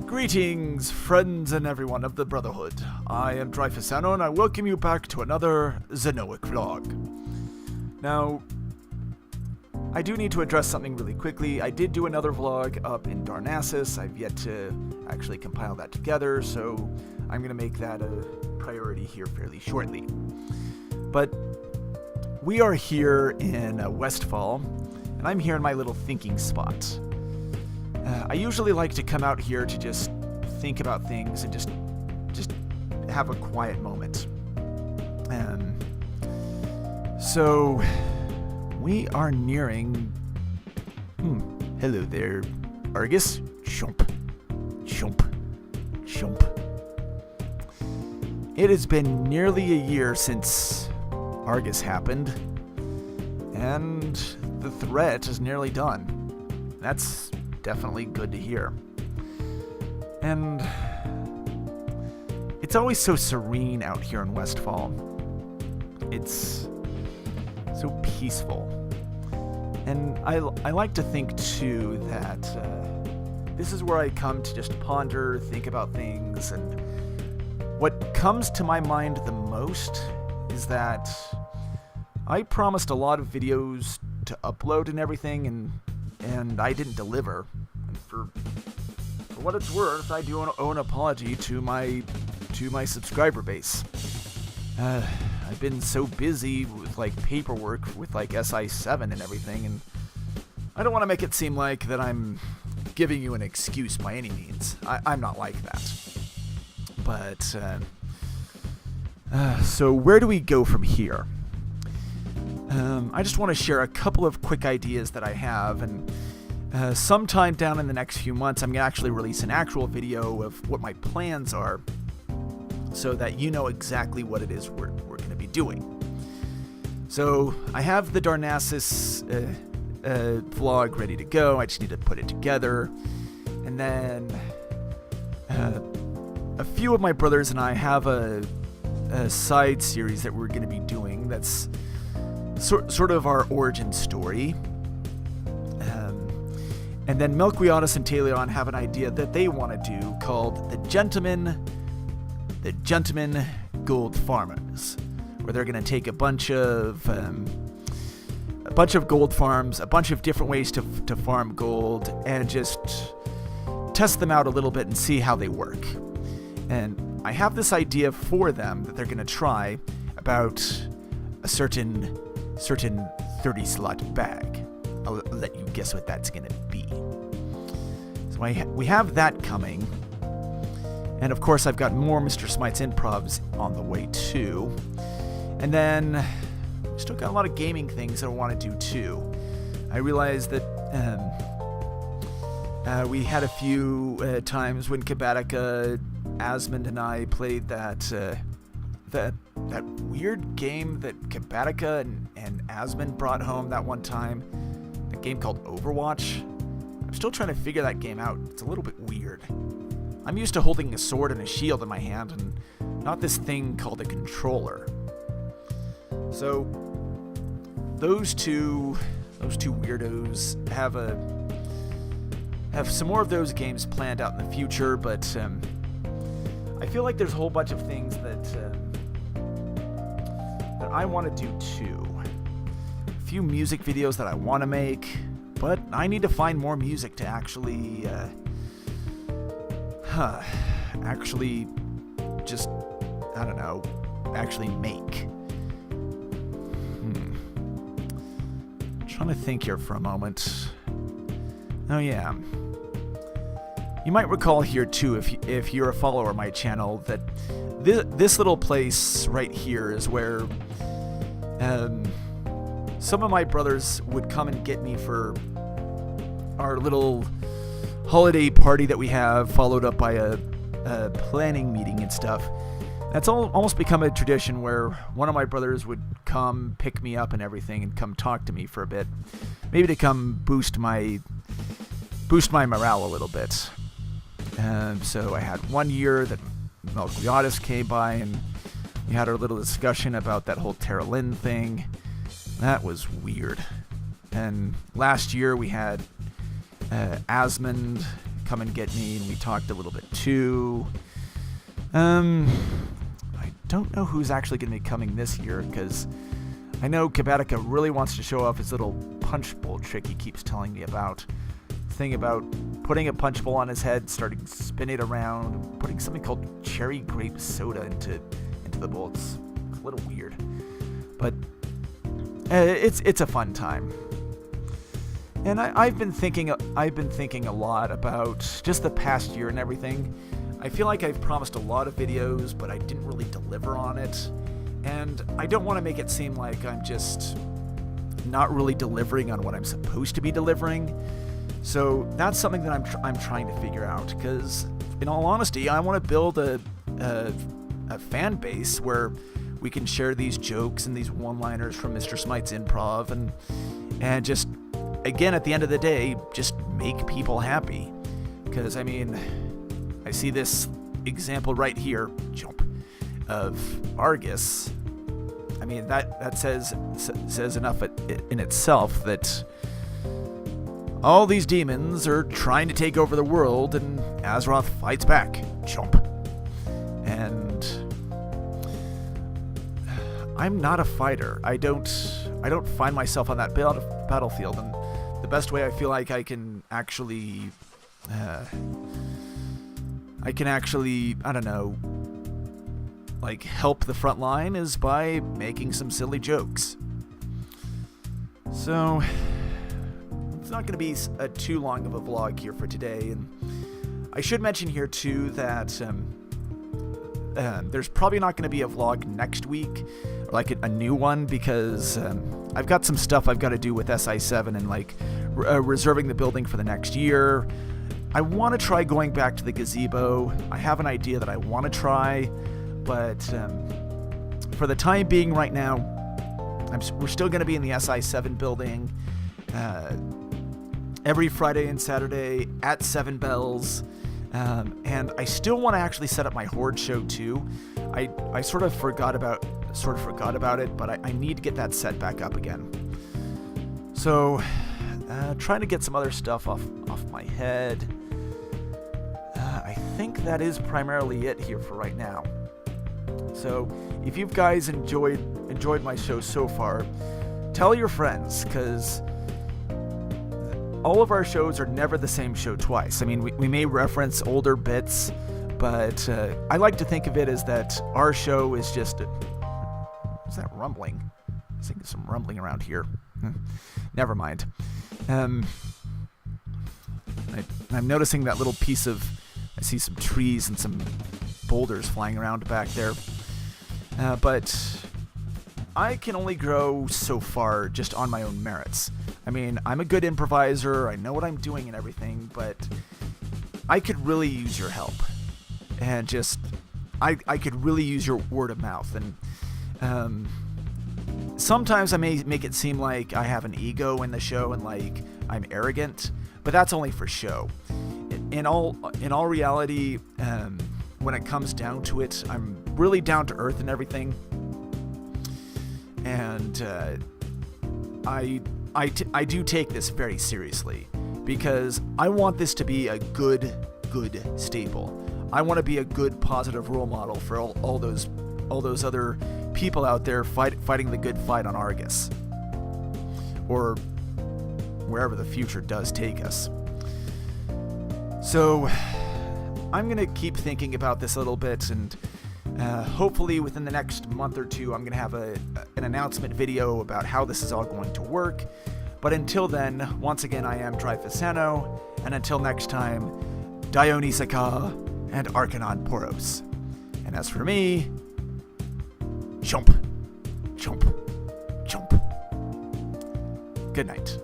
Greetings, friends and everyone of the Brotherhood. I am Xanoic and I welcome you back to another Xanoic vlog. Now, I do need to address something really quickly. I did do another vlog up in Darnassus. I've yet to actually compile that together, so I'm going to make that a priority here fairly shortly. But we are here in Westfell, and I'm here in my little thinking spot. I usually like to come out here to just think about things and just have a quiet moment. So we are nearing. Hello there, Argus. Chomp, chomp, chomp. It has been nearly a year since Argus happened, and the threat is nearly done. That's definitely good to hear. And it's always so serene out here in Westfell. It's so peaceful. And I like to think too that this is where I come to just ponder, think about things, and what comes to my mind the most is that I promised a lot of videos to upload and everything, and I didn't deliver. And for what it's worth, I do owe an apology to my subscriber base. I've been so busy with paperwork with SI7 and everything, and I don't want to make it seem like that I'm giving you an excuse by any means. I'm not like that. But so where do we go from here? I just want to share a couple of quick ideas that I have, and sometime down in the next few months, I'm going to actually release an actual video of what my plans are so that you know exactly what it is we're going to be doing. So I have the Darnassus vlog ready to go. I just need to put it together. And then a few of my brothers and I have a side series that we're going to be doing that's sort of our origin story. And then Melquiotis and Talion have an idea that they want to do called the Gentleman Gold Farmers, where they're going to take a bunch of gold farms, a bunch of different ways to farm gold, and just test them out a little bit and see how they work. And I have this idea for them that they're going to try about a certain 30-slot bag. I'll let you guess what that's going to be. So we have that coming. And of course, I've got more Mr. Smite's improvs on the way too. And then still got a lot of gaming things that I want to do too. I realized that we had a few times when Kabatica, Asmund, and I played that weird game that Kabatica and Asmund brought home that one time. A game called Overwatch. I'm still trying to figure that game out. It's a little bit weird. I'm used to holding a sword and a shield in my hand and not this thing called a controller. So those two weirdos have some more of those games planned out in the future, but I feel like there's a whole bunch of things that I want to do too. A few music videos that I want to make, but I need to find more music to actually just, I don't know, actually make. Trying to think here for a moment. Oh yeah. You might recall here too, if you're a follower of my channel, that this little place right here is where some of my brothers would come and get me for our little holiday party that we have, followed up by a planning meeting and stuff. That's almost become a tradition where one of my brothers would come pick me up and everything and come talk to me for a bit, maybe to come boost my morale a little bit. So I had one year that Melquiotis came by and we had our little discussion about that whole Terra Lynn thing. That was weird. And last year we had Asmund come and get me, and we talked a little bit too. I don't know who's actually going to be coming this year, because I know Kabatica really wants to show off his little punch bowl trick he keeps telling me about. Thing about putting a punch bowl on his head, starting to spin it around, putting something called cherry grape soda into the bowl. It's a little weird, but it's a fun time. And I've been thinking a lot about just the past year and everything. I feel like I've promised a lot of videos, but I didn't really deliver on it. And I don't want to make it seem like I'm just not really delivering on what I'm supposed to be delivering. So that's something that I'm trying to figure out, because in all honesty, I want to build a fan base where we can share these jokes and these one-liners from Mr. Smite's improv and just, again, at the end of the day, just make people happy. Because, I mean, I see this example right here, of Argus. I mean, that says enough in itself that all these demons are trying to take over the world, and Azeroth fights back. And I'm not a fighter. I don't find myself on that battlefield, and the best way I feel like I can actually, I don't know, like, help the front line is by making some silly jokes. So it's not going to be too long of a vlog here for today, and I should mention here too that there's probably not going to be a vlog next week, or like a new one, because I've got some stuff I've got to do with SI7 and like reserving the building for the next year. I want to try going back to the gazebo. I have an idea that I want to try, but for the time being right now, we're still going to be in the SI7 building every Friday and Saturday at 7 bells. And I still want to actually set up my Horde show too. I sort of forgot about it, but I need to get that set back up again. So trying to get some other stuff off my head. I think that is primarily it here for right now. So if you guys enjoyed my show so far, tell your friends, because all of our shows are never the same show twice. I mean, we may reference older bits, but I like to think of it as that our show is just is that rumbling? I think there's some rumbling around here. Never mind. I'm noticing that little piece of, I see some trees and some boulders flying around back there. But I can only grow so far just on my own merits. I mean, I'm a good improviser, I know what I'm doing and everything, but I could really use your help. And just, I could really use your word of mouth. And sometimes I may make it seem like I have an ego in the show and like I'm arrogant, but that's only for show. In all reality, when it comes down to it, I'm really down to earth and everything. And I do take this very seriously, because I want this to be a good staple. I want to be a good, positive role model for all those other people out there fighting the good fight on Argus, or wherever the future does take us. So I'm gonna keep thinking about this a little bit, and hopefully within the next month or two, I'm going to have an announcement video about how this is all going to work. But until then, once again, I am Xano, and until next time, Dionysaka and Arcanon Poros. And as for me, chomp, chomp, chomp. Good night.